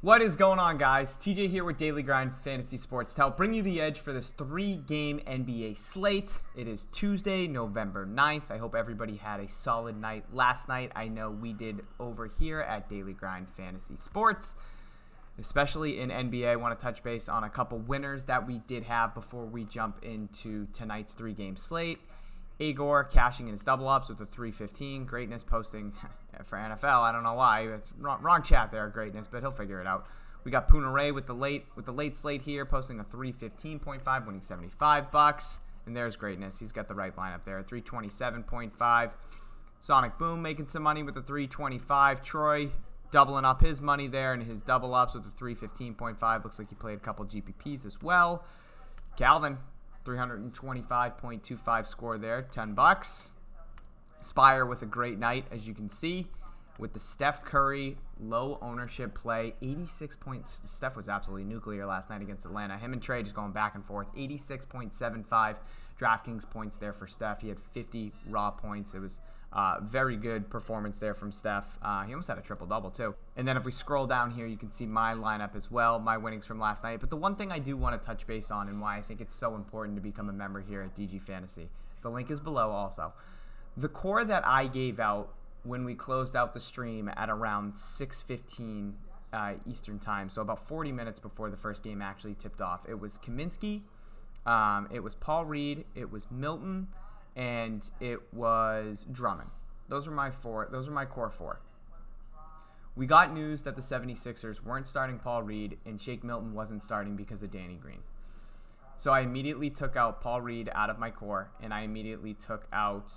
What is going on, guys? TJ here with Daily Grind Fantasy Sports to help bring you the edge for this 3-game NBA slate. It is Tuesday, November 9th. I hope everybody had a solid night last night. I know we did over here at Daily Grind Fantasy Sports, especially in NBA. I want to touch base on a couple winners that we did have before we jump into tonight's 3-game slate. Agor cashing in his double ups with a 315. Greatness posting for NFL. I don't know why. It's wrong chat there, Greatness, but he'll figure it out. We got Punare with the late slate here, posting a 315.5, winning $75. And there's Greatness. He's got the right lineup there, 327.5. Sonic Boom making some money with a 325. Troy doubling up his money there and his double ups with a 315.5. Looks like he played a couple GPPs as well. Calvin, 325.25 score there, $10. Spire with a great night, as you can see, with the Steph Curry low ownership play. 86 points. Steph was absolutely nuclear last night against Atlanta. Him and Trey just going back and forth. 86.75 DraftKings points there for Steph. He had 50 raw points. It was very good performance there from Steph. He almost had a triple-double, too. And then if we scroll down here, you can see my lineup as well, my winnings from last night. But the one thing I do want to touch base on and why I think it's so important to become a member here at DG Fantasy, the link is below also. The core that I gave out when we closed out the stream at around 6:15 Eastern time, so about 40 minutes before the first game actually tipped off, it was Kaminsky, it was Paul Reed, it was Milton, and it was Drummond. Those were my core four. We got news that the 76ers weren't starting Paul Reed and Shake Milton wasn't starting because of Danny Green. So I immediately took out Paul Reed out of my core, and I immediately took out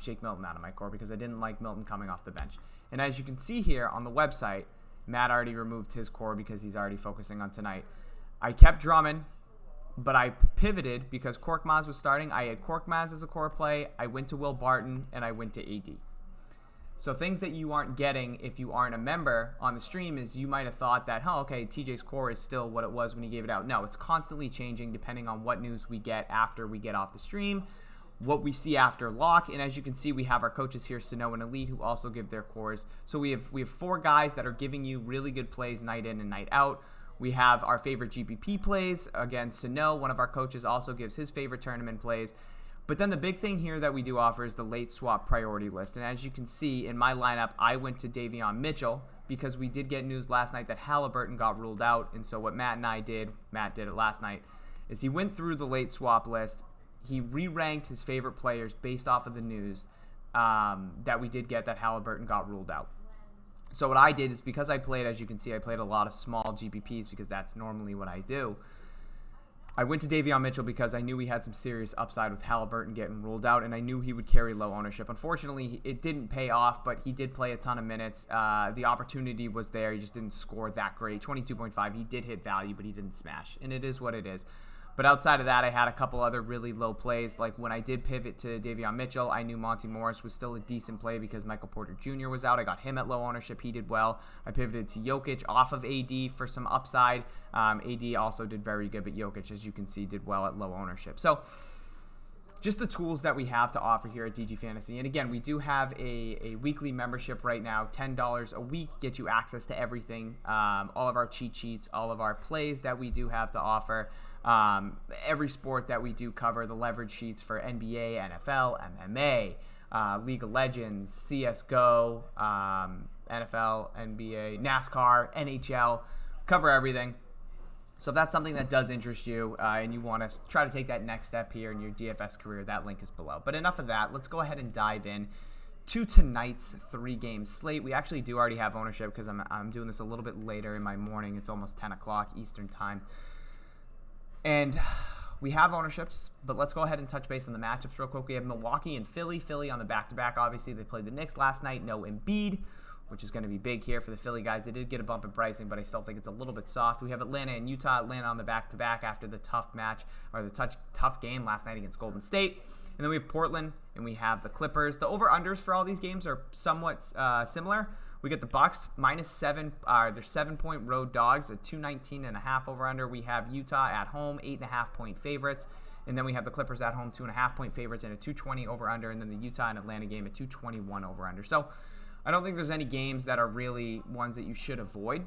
Shake Milton out of my core because I didn't like Milton coming off the bench. And as you can see here on the website, Matt already removed his core because he's already focusing on tonight. I kept Drummond, but I pivoted because Korkmaz was starting. I had Korkmaz as a core play. I went to Will Barton, and I went to AD. So things that you aren't getting if you aren't a member on the stream is you might have thought that, okay, TJ's core is still what it was when he gave it out. No, it's constantly changing depending on what news we get after we get off the stream, what we see after lock. And as you can see, we have our coaches here, Sano and Elite, who also give their cores. So we have 4 guys that are giving you really good plays night in and night out. We have our favorite GPP plays. Again, Sano, one of our coaches, also gives his favorite tournament plays. But then the big thing here that we do offer is the late swap priority list. And as you can see in my lineup, I went to Davion Mitchell because we did get news last night that Halliburton got ruled out. And so what Matt and I did, Matt did it last night, is he went through the late swap list. He re-ranked his favorite players based off of the news that we did get that Halliburton got ruled out. So what I did is because I played, as you can see, I played a lot of small GPPs because that's normally what I do. I went to Davion Mitchell because I knew he had some serious upside with Halliburton getting ruled out, and I knew he would carry low ownership. Unfortunately, it didn't pay off, but he did play a ton of minutes. The opportunity was there. He just didn't score that great. 22.5. He did hit value, but he didn't smash, and it is what it is. But outside of that, I had a couple other really low plays. Like when I did pivot to Davion Mitchell, I knew Monty Morris was still a decent play because Michael Porter Jr. was out. I got him at low ownership. He did well. I pivoted to Jokic off of AD for some upside. AD also did very good, but Jokic, as you can see, did well at low ownership. So just the tools that we have to offer here at DG Fantasy. And again, we do have a weekly membership right now. $10 a week gets you access to everything, all of our cheat sheets, all of our plays that we do have to offer. Every sport that we do cover, the leverage sheets for NBA, NFL, MMA, League of Legends, CSGO, NFL, NBA, NASCAR, NHL, cover everything. So if that's something that does interest you and you want to try to take that next step here in your DFS career, that link is below. But enough of that. Let's go ahead and dive in to tonight's 3-game slate. We actually do already have ownership because I'm doing this a little bit later in my morning. It's almost 10 o'clock Eastern time. And we have ownerships, but let's go ahead and touch base on the matchups real quick. We have Milwaukee and Philly. Philly on the back-to-back, obviously. They played the Knicks last night. No Embiid, which is going to be big here for the Philly guys. They did get a bump in pricing, but I still think it's a little bit soft. We have Atlanta and Utah. Atlanta on the back-to-back after the tough match, or the tough game last night against Golden State. And then we have Portland, and we have the Clippers. The over-unders for all these games are somewhat similar. We get the Bucks -7. They're 7-point road dogs, a 219.5 over/under. We have Utah at home, 8.5-point favorites, and then we have the Clippers at home, 2.5-point favorites, and a 220 over/under. And then the Utah and Atlanta game, a 221 over/under. So I don't think there's any games that are really ones that you should avoid.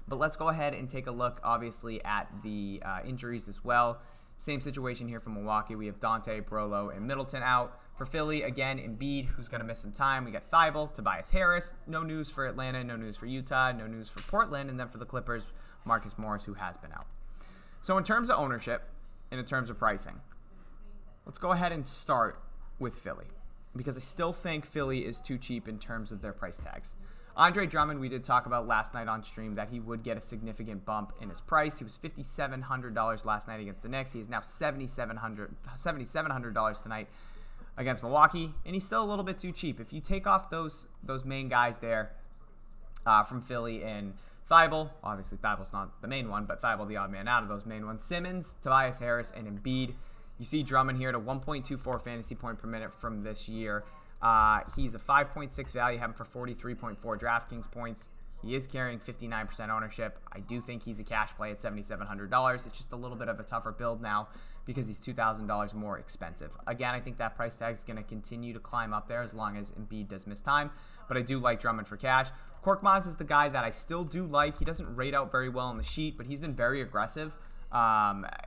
But let's go ahead and take a look, obviously, at the injuries as well. Same situation here for Milwaukee. We have Dante, Brolo, and Middleton out. For Philly, again, Embiid, who's going to miss some time. We got Thibault, Tobias Harris. No news for Atlanta, no news for Utah, no news for Portland. And then for the Clippers, Marcus Morris, who has been out. So in terms of ownership and in terms of pricing, let's go ahead and start with Philly, because I still think Philly is too cheap in terms of their price tags. Andre Drummond, we did talk about last night on stream that he would get a significant bump in his price. He was $5,700 last night against the Knicks. He is now $7,700 tonight against Milwaukee, and he's still a little bit too cheap. If you take off those main guys there from Philly and Thibault, obviously Thibault's not the main one, but Thibault the odd man out of those main ones, Simmons, Tobias Harris, and Embiid. You see Drummond here at a 1.24 fantasy point per minute from this year. He's a 5.6 value, having for 43.4 DraftKings points. He is carrying 59% ownership. I do think he's a cash play at $7,700. It's just a little bit of a tougher build now because he's $2,000 more expensive. Again, I think that price tag is going to continue to climb up there as long as Embiid does miss time, but I do like Drummond for cash. Korkmaz is the guy that I still do like. He doesn't rate out very well on the sheet, but he's been very aggressive.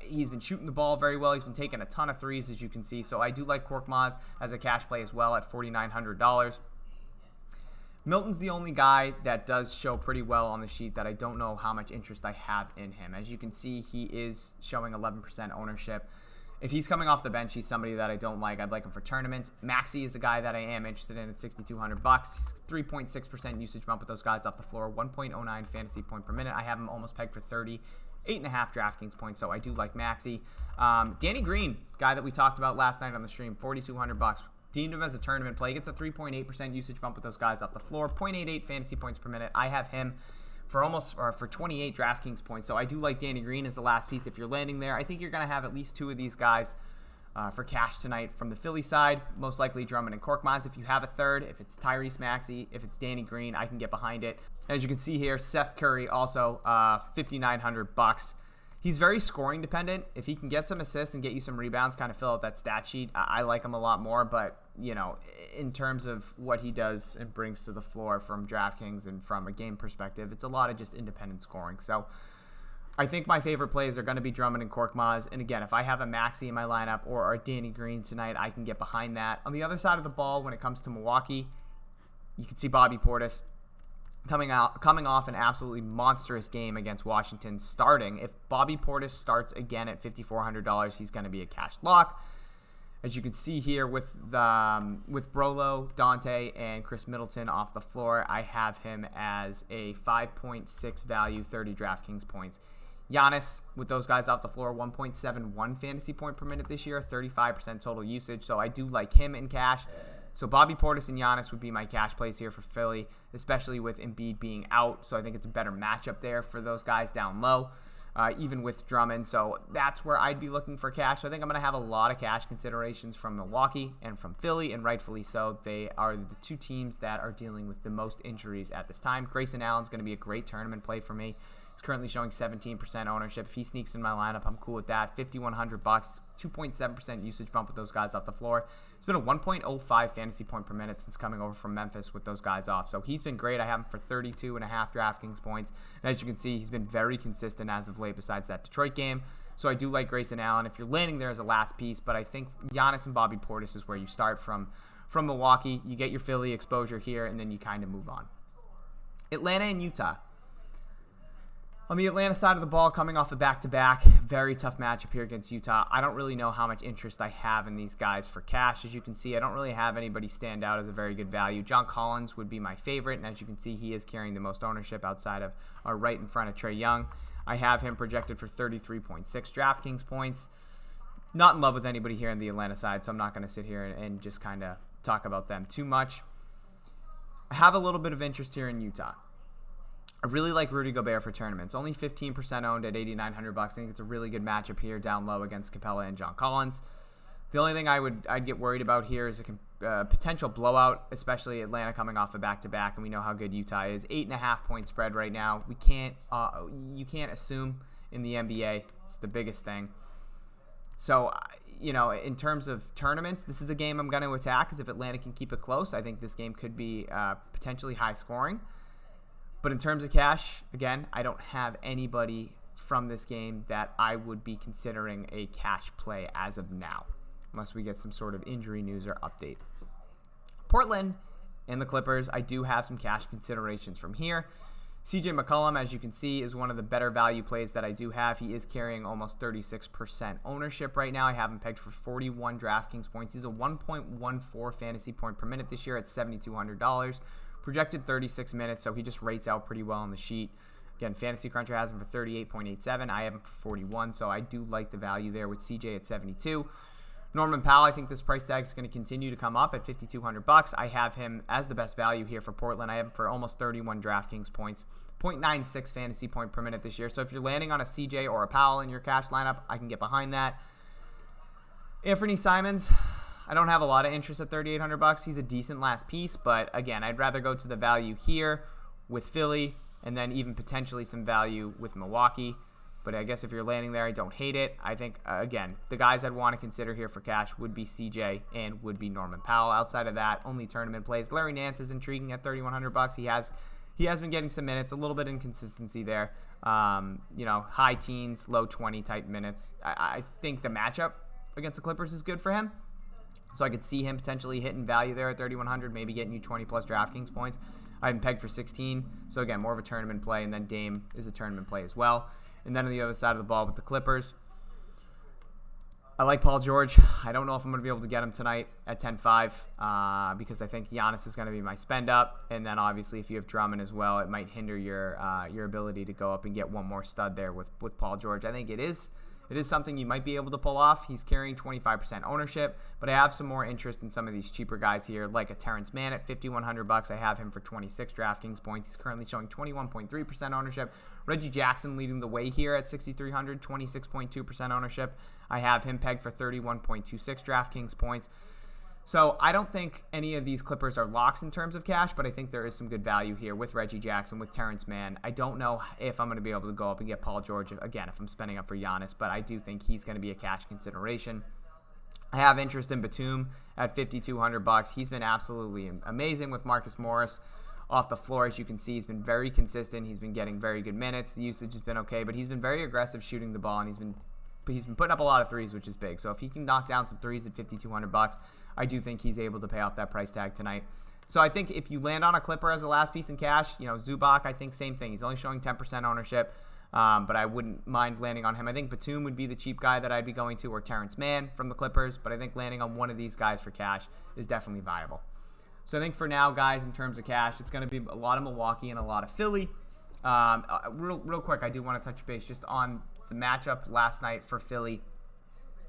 He's been shooting the ball very well. He's been taking a ton of threes, as you can see. So I do like Korkmaz as a cash play as well at $4,900. Milton's the only guy that does show pretty well on the sheet that I don't know how much interest I have in him. As you can see, he is showing 11% ownership. If he's coming off the bench, he's somebody that I don't like. I'd like him for tournaments. Maxey is a guy that I am interested in at $6,200. He's 3.6% usage bump with those guys off the floor, 1.09 fantasy point per minute. I have him almost pegged for 30. 8.5 DraftKings points, so I do like Maxey. Danny Green, guy that we talked about last night on the stream, $4,200. Deemed him as a tournament play. He gets a 3.8% usage bump with those guys off the floor, 0.88 fantasy points per minute. I have him for 28 DraftKings points, so I do like Danny Green as the last piece. If you're landing there, I think you're going to have at least two of these guys for cash tonight from the Philly side, most likely Drummond and Korkmaz. If you have a third, if it's Tyrese Maxey, if it's Danny Green, I can get behind it. As you can see here, Seth Curry also $5,900. He's very scoring dependent. If he can get some assists and get you some rebounds, kind of fill out that stat sheet, I like him a lot more. But, you know, in terms of what he does and brings to the floor from DraftKings and from a game perspective, it's a lot of just independent scoring. So I think my favorite plays are going to be Drummond and Korkmaz. And again, if I have a Maxey in my lineup or a Danny Green tonight, I can get behind that. On the other side of the ball, when it comes to Milwaukee, you can see Bobby Portis coming off an absolutely monstrous game against Washington starting. If Bobby Portis starts again at $5,400, he's going to be a cash lock. As you can see here with Brolo, Dante, and Chris Middleton off the floor, I have him as a 5.6 value, 30 DraftKings points. Giannis, with those guys off the floor, 1.71 fantasy point per minute this year, 35% total usage. So I do like him in cash. So Bobby Portis and Giannis would be my cash plays here for Philly, especially with Embiid being out. So I think it's a better matchup there for those guys down low, even with Drummond. So that's where I'd be looking for cash. So I think I'm going to have a lot of cash considerations from Milwaukee and from Philly, and rightfully so. They are the two teams that are dealing with the most injuries at this time. Grayson Allen's going to be a great tournament play for me. He's currently showing 17% ownership. If he sneaks in my lineup, I'm cool with that. $5,100, 2.7% usage bump with those guys off the floor. It's been a 1.05 fantasy point per minute since coming over from Memphis with those guys off. So he's been great. I have him for 32.5 DraftKings points. And as you can see, he's been very consistent as of late besides that Detroit game. So I do like Grayson Allen if you're landing there as a last piece. But I think Giannis and Bobby Portis is where you start from Milwaukee. You get your Philly exposure here, and then you kind of move on. Atlanta and Utah. On the Atlanta side of the ball, coming off a back-to-back, very tough matchup here against Utah. I don't really know how much interest I have in these guys for cash. As you can see, I don't really have anybody stand out as a very good value. John Collins would be my favorite, and as you can see, he is carrying the most ownership outside of right in front of Trae Young. I have him projected for 33.6 DraftKings points. Not in love with anybody here on the Atlanta side, so I'm not going to sit here and just kind of talk about them too much. I have a little bit of interest here in Utah. I really like Rudy Gobert for tournaments. Only 15% owned at $8,900. I think it's a really good matchup here down low against Capella and John Collins. The only thing I'd get worried about here is a potential blowout, especially Atlanta coming off a back-to-back, and we know how good Utah is. 8.5 point spread right now. You can't assume in the NBA. It's the biggest thing. So, you know, in terms of tournaments, this is a game I'm going to attack because if Atlanta can keep it close, I think this game could be potentially high scoring. But in terms of cash, again, I don't have anybody from this game that I would be considering a cash play as of now, unless we get some sort of injury news or update. Portland and the Clippers, I do have some cash considerations from here. CJ McCollum, as you can see, is one of the better value plays that I do have. He is carrying almost 36% ownership right now. I have him pegged for 41 DraftKings points. He's a 1.14 fantasy point per minute this year at $7,200. Projected 36 minutes, so he just rates out pretty well on the sheet. Again, Fantasy Cruncher has him for 38.87. I have him for 41, so I do like the value there with CJ at 72. Norman Powell, I think this price tag is going to continue to come up at $5,200. I have him as the best value here for Portland. I have him for almost 31 DraftKings points, 0.96 fantasy point per minute this year. So if you're landing on a CJ or a Powell in your cash lineup, I can get behind that. Anthony Simons, I don't have a lot of interest at $3,800. He's a decent last piece, but again, I'd rather go to the value here with Philly and then even potentially some value with Milwaukee. But I guess if you're landing there, I don't hate it. I think, again, the guys I'd want to consider here for cash would be CJ and would be Norman Powell. Outside of that, only tournament plays. Larry Nance is intriguing at $3,100. He has been getting some minutes, a little bit inconsistency there. High teens, low 20 type minutes. I think the matchup against the Clippers is good for him. So I could see him potentially hitting value there at $3,100, maybe getting you 20 plus DraftKings points. I have him pegged for 16. So again, more of a tournament play, and then Dame is a tournament play as well. And then on the other side of the ball with the Clippers, I like Paul George. I don't know if I'm going to be able to get him tonight at 10.5 because I think Giannis is going to be my spend up. And then obviously if you have Drummond as well, it might hinder your ability to go up and get one more stud there with Paul George. I think it is something you might be able to pull off. He's carrying 25% ownership, but I have some more interest in some of these cheaper guys here, like a Terrence Mann at $5,100. I have him for 26 DraftKings points. He's currently showing 21.3% ownership. Reggie Jackson leading the way here at $6,300, 26.2% ownership. I have him pegged for 31.26 DraftKings points. So I don't think any of these Clippers are locks in terms of cash, but I think there is some good value here with Reggie Jackson, with Terrence Mann. I don't know if I'm going to be able to go up and get Paul George, again, if I'm spending up for Giannis, but I do think he's going to be a cash consideration. I have interest in Batum at $5,200. He's been absolutely amazing with Marcus Morris off the floor. As you can see, he's been very consistent. He's been getting very good minutes. The usage has been okay, but he's been very aggressive shooting the ball, and he's been putting up a lot of threes, which is big. So if he can knock down some threes at $5,200, I do think he's able to pay off that price tag tonight. So I think if you land on a Clipper as a last piece in cash, Zubac, I think same thing. He's only showing 10% ownership, but I wouldn't mind landing on him. I think Batum would be the cheap guy that I'd be going to, or Terrence Mann from the Clippers, but I think landing on one of these guys for cash is definitely viable. So I think for now, guys, in terms of cash, it's going to be a lot of Milwaukee and a lot of Philly. Real quick, I do want to touch base just on the matchup last night for Philly.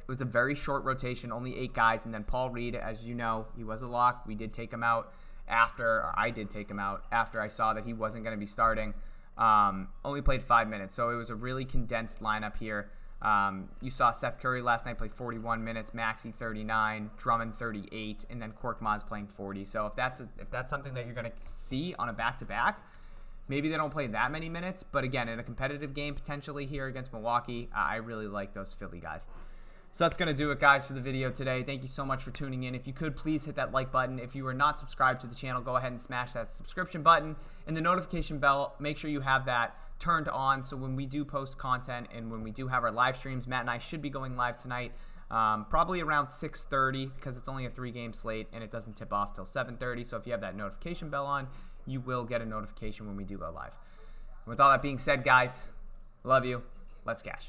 It was a very short rotation, only 8 guys, and then Paul Reed, as you know, he was a lock. We did take him out I did take him out after I saw that he wasn't going to be starting. Only played 5 minutes, so it was a really condensed lineup here. You saw Seth Curry last night play 41 minutes, Maxey 39, Drummond 38, and then Korkmaz playing 40. So if that's something that you're going to see on a back-to-back, maybe they don't play that many minutes, but again, in a competitive game potentially here against Milwaukee, I really like those Philly guys. So that's going to do it, guys, for the video today. Thank you so much for tuning in. If you could, please hit that like button. If you are not subscribed to the channel, go ahead and smash that subscription button. And the notification bell, make sure you have that turned on, so when we do post content and when we do have our live streams, Matt and I should be going live tonight, probably around 6:30, because it's only a 3-game slate and it doesn't tip off till 7:30. So if you have that notification bell on, you will get a notification when we do go live. With all that being said, guys, love you. Let's cash.